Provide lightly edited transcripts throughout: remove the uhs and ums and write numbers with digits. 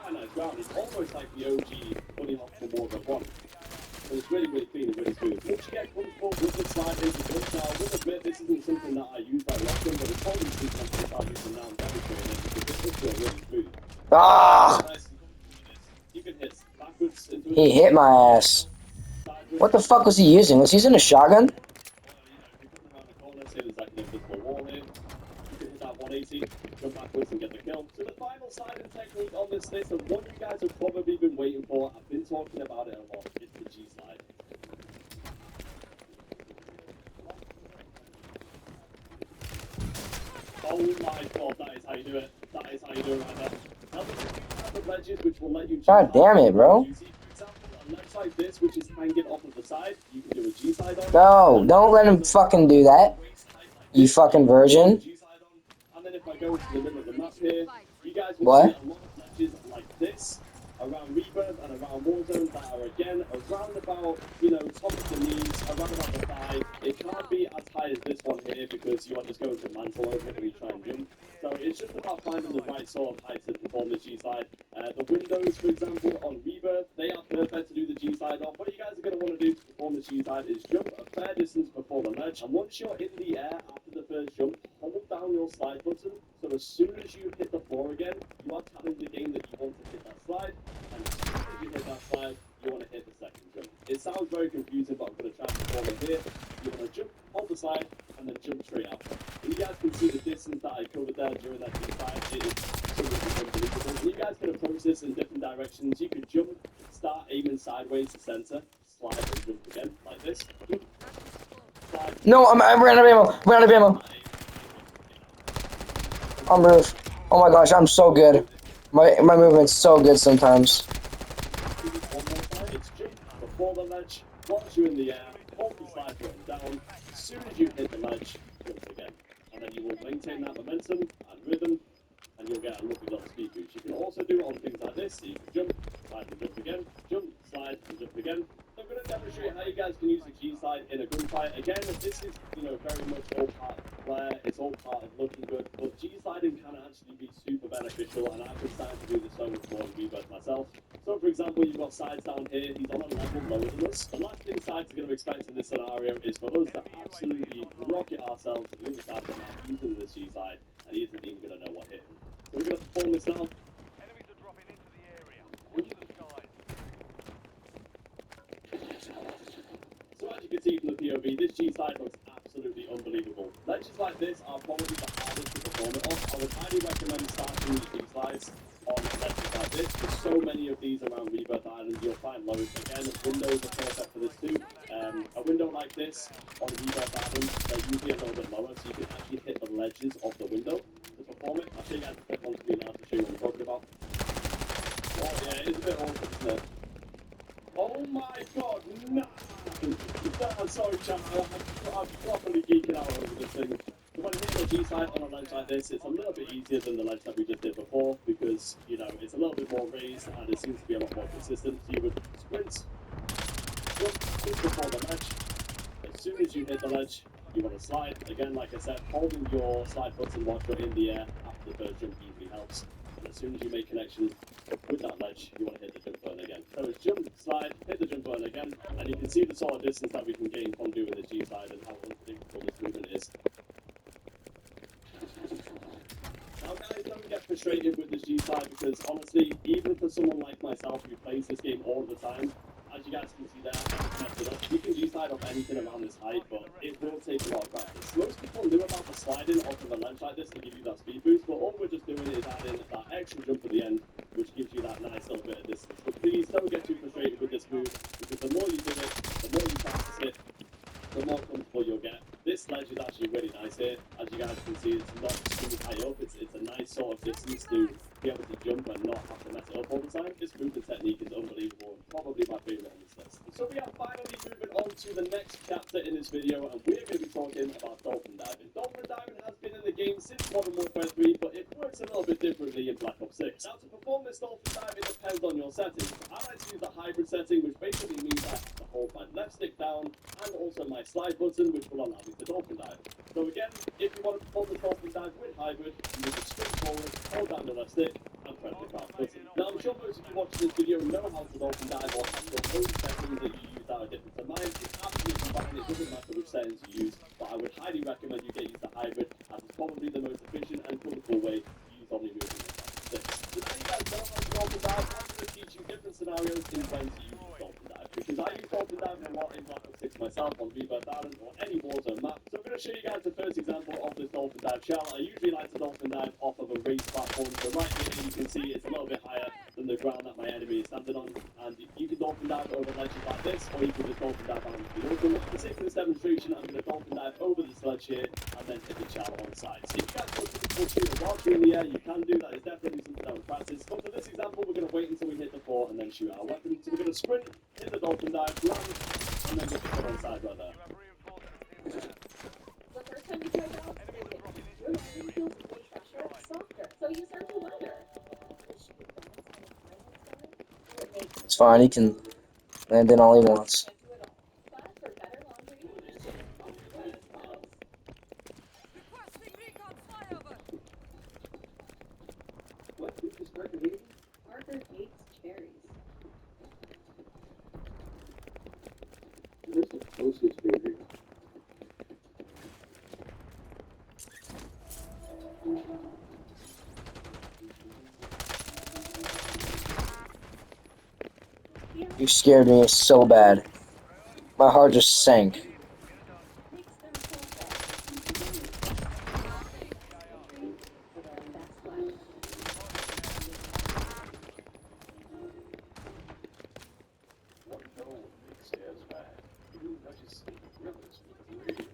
quite a nice round. It's almost like the OG bunny hop for Warzone 1. So it's really, really clean and really smooth. Once you get comfortable with the slide into jump, now I will admit this isn't something that I use very often, but it's probably something I'm going to start using now and demonstrating it because it does feel really smooth. Ah! You can hit backwards into He hit my ass. What the fuck was he using? Was he using a shotgun? Say there's like an invisible wall here. You can hit that 180, jump backwards and get the kill. So the final sliding technique on this list, and one you guys have probably been waiting for, I've been talking about it a lot, it's the G slide. Oh my god, that is how you do it. That is how you do it right there. Now the ledges which will let you God damn it, bro. For example, a ledge like this, which is hanging off of the side, you can do a G slide on. No, don't let him fucking do that. You fucking virgin. And then if I go to the middle of the map here, you guys will What? see a lot of ledges like this around Rebirth and around Warzone that are again around about, you know, top of the knees, around about the thigh. It can't be as high as this one here because you are just going to mantle over it when you try and jump. So it's just about finding the right sort of height to perform the G slide. The windows, for example, on Rebirth, they are perfect to do the G slide on. What you guys are going to want to do to perform the G slide is jump a fair distance before the ledge, and once you're in the air after the first jump, hold down your slide button. So as soon as you hit the floor again, you are telling the game that you want to hit that slide, and as soon as you hit that slide, you want to hit the second jump. It sounds very confusing, but I'm going to try to perform it here. You want to jump, hold the slide, and then jump straight after. And you guys can see the distance that I covered there during that G slide. It is absolutely unbelievable. And you guys can approach this in different directions. You could jump, start aiming sideways to center, slide and jump again, like this. Slide. No, I'm ran out of ammo. Ran out of ammo. I'm roof. Oh my gosh, I'm so good. My movement's so good sometimes. One more time, it's jump before the ledge, once you're in the air, hold the slide button down, as soon as you hit the ledge, jump again. And then you will maintain that momentum and rhythm, and you'll get a lovely little speed boost. You can also do it on things like this, so you can jump, slide and jump again, jump, slide and jump again. So I'm going to demonstrate how you guys can use the G slide in a gunfight. Again, this is, you know, very much all part of flair, it's all part of looking good, but G sliding can actually be super beneficial, and I've been starting to do this so much more in Rebirth myself. So for example, you've got Sides down here, he's on a level lower than us. The last thing Sides are going to expect in this scenario is for us to absolutely rocket ourselves to the other side of the map using the G slide, and he isn't even going to know what hit him. So we're going to perform this now. Enemies are dropping into the area. Watch the skies. So as you can see from the POV, this G slide looks absolutely unbelievable. Ledges like this are probably the hardest to perform it off. I would highly recommend starting these G slides on ledges like this. There's so many of these around Rebirth Island, you'll find loads. Again, windows are perfect for this too. A window like this on Rebirth Island, they're usually a little bit lower, so you can actually hit the ledges of the window to perform it. I'll show you guys a quick on screen now to show you what I'm talking about. Oh yeah, it's a bit awkward, isn't it? Oh my god, no! I'm sorry, chat, I'm properly geeking out over this thing. So when hitting a G-slide on a ledge like this, it's a little bit easier than the ledge that we just did before, because, you know, it's a little bit more raised, and it seems to be a lot more consistent. So you would sprint, jump just before the ledge. As soon as you hit the ledge, you want to slide. Again, like I said, holding your slide button while you're in the air after the first jump usually helps. And as soon as you make connection with that ledge, you want to hit the jump button again. So it's jump, slide, hit the jump button again, and you can see the sort of distance that we can gain from doing the G slide and how unpredictable this movement is. Now guys, don't get frustrated with this G slide, because honestly, even for someone like myself who plays this game all the time, as you guys can see there, you can G-slide off anything around this height, but it will take a lot of practice. Most people knew about the sliding off of a ledge like this to give you that speed boost, but all we're just doing is adding that extra jump at the end, which gives you that nice little bit of distance. But please don't get too frustrated with this move, because the more you do it, the more you practice it, the more comfortable you'll get. This ledge is actually really nice here. As you guys can see, it's not too high up. It's a nice sort of distance to be able to jump and not have to mess it up all the time. This movement technique is unbelievable, and probably my favourite on this list. So we are finally moving on to the next chapter in this video, and we're going to be talking about dolphin diving. Dolphin diving has been in the game since Modern Warfare 3, but it works a little bit differently in Black Ops 6. Now, to perform this dolphin dive, it depends on your settings. I like to use the hybrid setting, which basically means I have to hold my left stick down and also my slide button, which will allow me to dolphin dive. So again, if you want to perform the dolphin dive with hybrid, you move it straight forward, hold down the left stick, and press the crouch button. Now I'm I'm sure most of you watching this video know how to dolphin dive or have your own settings that you use that are different to mine. It's absolutely fine, it doesn't matter which settings you use, but I would highly recommend you get used to hybrid as it's probably the most efficient and comfortable way to use Omni movement. So now you guys know how to dolphin dive, I'm going to teach you different scenarios in when to use dolphin dive. Because I use dolphin dive a lot in Black Ops 6 myself on Rebirth Island or any Warzone map. So I'm going to show you guys the first example of this dolphin dive shell. I usually like to dolphin dive off of a raised platform. So right here you can see it's a little bit higher than the ground that my enemy is standing on. And you can dolphin dive over ledges like this, or you can just dolphin dive out into the open. For this demonstration, I'm going to dolphin dive over the sledge here and then hit the shell on side. So if you guys want to do full shooter whilst you're in the air, you can do that. It's definitely something that would practice. But for this example, we're going to wait until we hit the floor and then shoot our weapon. So we're going to sprint, hit the dolphin dive, land, and then get the shell on side right there. You have reinforcements inbound. The first time you tried out, your weapon feels way fresher, softer, so use Urban Leather. It's fine. He can land in all he wants. Can't do it all. But for better laundry, you should always use Miles. Requesting recon flyover. What is Parker eating? Parker hates cherries. Where's the closest baby? You scared me so bad. My heart just sank. Makes them so fast. That's why. What no big stairs back. You notice the brothers with the radio.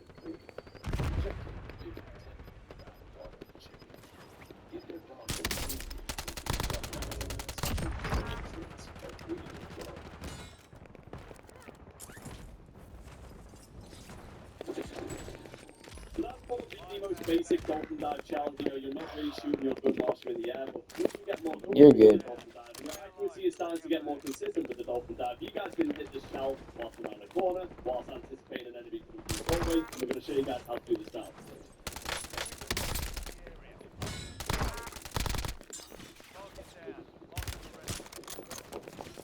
So that's probably the most basic dolphin dive challenge. You know, you're not really shooting your gun whilst you're in the air, but once you get more You're good. dolphin dive, your accuracy is starting to get more consistent with the dolphin dive. You guys can hit the shell whilst around the corner, whilst anticipating an enemy coming through the hallway. And we're going to show you guys how to do this now.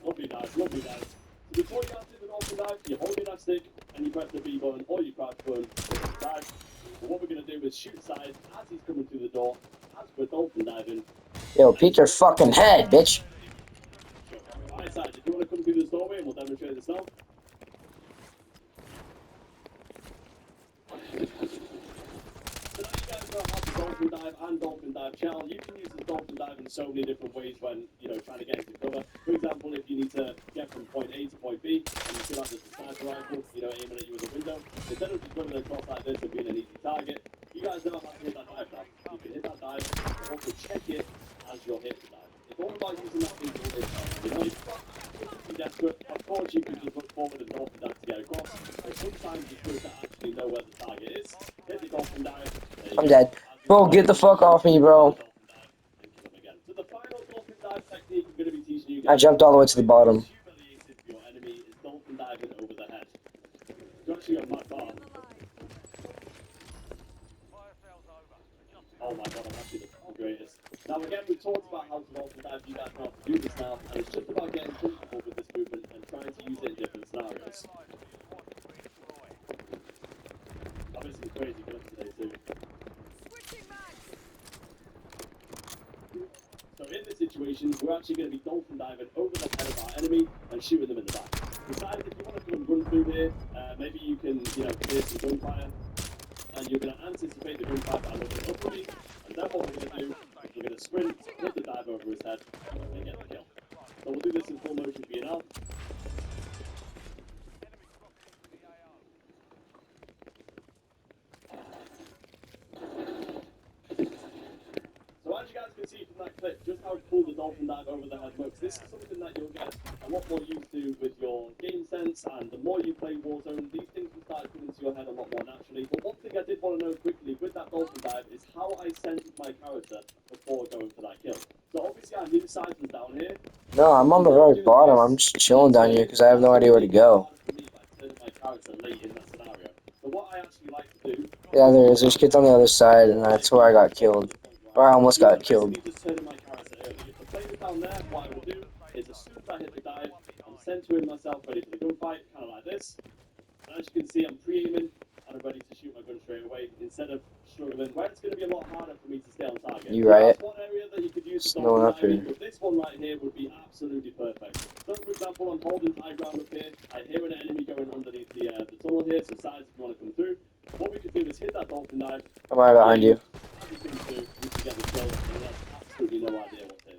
Lovely dive, lovely dive. So before you answer the dolphin dive, you hold your left stick and you press the B button or your crouch button for the dive. But what we're going to do is shoot side as he's coming through the door, as we're dolphin diving. Yo, peek your fucking head, bitch. Alright, side, if you want to come through this doorway and we'll demonstrate this now. So now you guys know how to dolphin dive and dolphin dive shell. You can use the dolphin dive in so many different ways when, you know, trying to get into cover. For example, if you need to get from point A to point B, and you feel like there's a sniper rifle, you know, aiming at you with a window, instead of just running across like this and being an easy target, you guys know how to hit that dive now. You can hit that dive, and also check it as you're hitting the dive. It's all about using that visual insight. You know, if you're desperate, of course you can just look forward and dolphin dive to get across, but sometimes it's good to actually know where the target is, hit the dolphin dive. There you I'm go. dead. Bro, get the fuck off me, bro. So the final dolphin dive technique I'm going to be teaching you I guys. jumped all the way to the bottom. Humiliated your enemy is dolphin diving over the head. You're actually on my bar. Fire sales over. Adjusting. Oh my god, I'm actually the greatest. Now again, we talked about how to dolphin dive. You guys know how to do this now, and it's just about getting comfortable with this movement and trying to use it in different scenarios. Obviously, crazy clips today too. Switching mags. So in this situation, we're actually going to be dolphin diving over the head of our enemy and shooting them in the back. Besides, if you want to come and run through here, maybe you can, you know, clear some gunfire, and you're going to anticipate the gunfire by looking up at me, and then what we're going to do is we're going to sprint, hit the dive over his head, and get the kill. So we'll do this in full motion for you now. So as you guys can see from that clip, just how cool the dolphin dive over the head works. This is something that you'll get a lot more used to with your game sense, and the more you play Warzone, these things will start coming to your head a lot more naturally. But one thing I did want to know quickly with that dolphin dive is how I centered my character before going for that kill. So obviously I knew Sides was down here. No, I'm on the very bottom. I'm just chilling down here because I have no idea where to go. My character late in that scenario. So what I actually like to do. Yeah, there is. There's kids on the other side, and that's where I got killed. Or I almost got killed. Just turning my character early. If the player down there, what I I'm going to do is as soon as I hit the dive, I'm centering myself ready for the gunfight, kind of like this. And as you can see, I'm pre-aiming and I'm ready to shoot my gun straight away instead of struggling, where it's going to be a lot harder for me to stay on target. You right. That's one area that you could use It's for snowing up diving, here. but this one right here would be absolutely perfect. So, for example, I'm holding high ground up here. I hear an enemy going underneath the tunnel here, so sides if you want to come through. What we could do is hit that dolphin dive. I'm right behind you. As you can do, we can get the kill, and that's absolutely no idea what's in.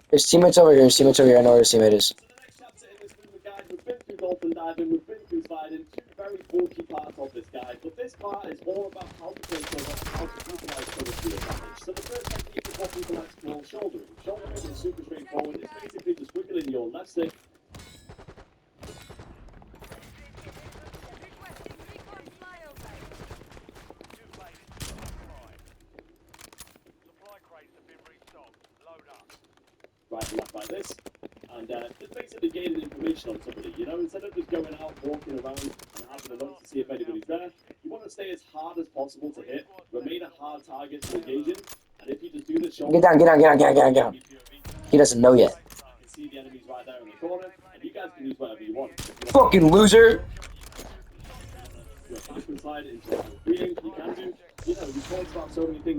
There's teammates over here. There's teammates over here. I know where his teammate is. So the next chapter in this movie, guys, we've been through dolphin diving, we've been through sliding, two very bulky parts of this guy, but this part is all about how to play cover, how to utilize cover to your advantage. So the first technique is what people like to call shouldering. Shouldering is super straightforward. It's basically just wiggling your left stick. Requesting recon flyover. Two planes to supply. Supply crates have been restocked. Load up. Right and left like this, and just basically gaining information on somebody, you know, instead of just going out, walking around and having a look to see if anybody's there, you want to stay as hard as possible to hit, remain a hard target to engage in, and if you just do this, Get down, get down, get down, get down, get down, get down. He doesn't know yet. you can see the enemies right there in the corner, and you guys can use whatever you want. Fucking loser! Your back and slide into a free aim, you can do, you know, we talked about so many things.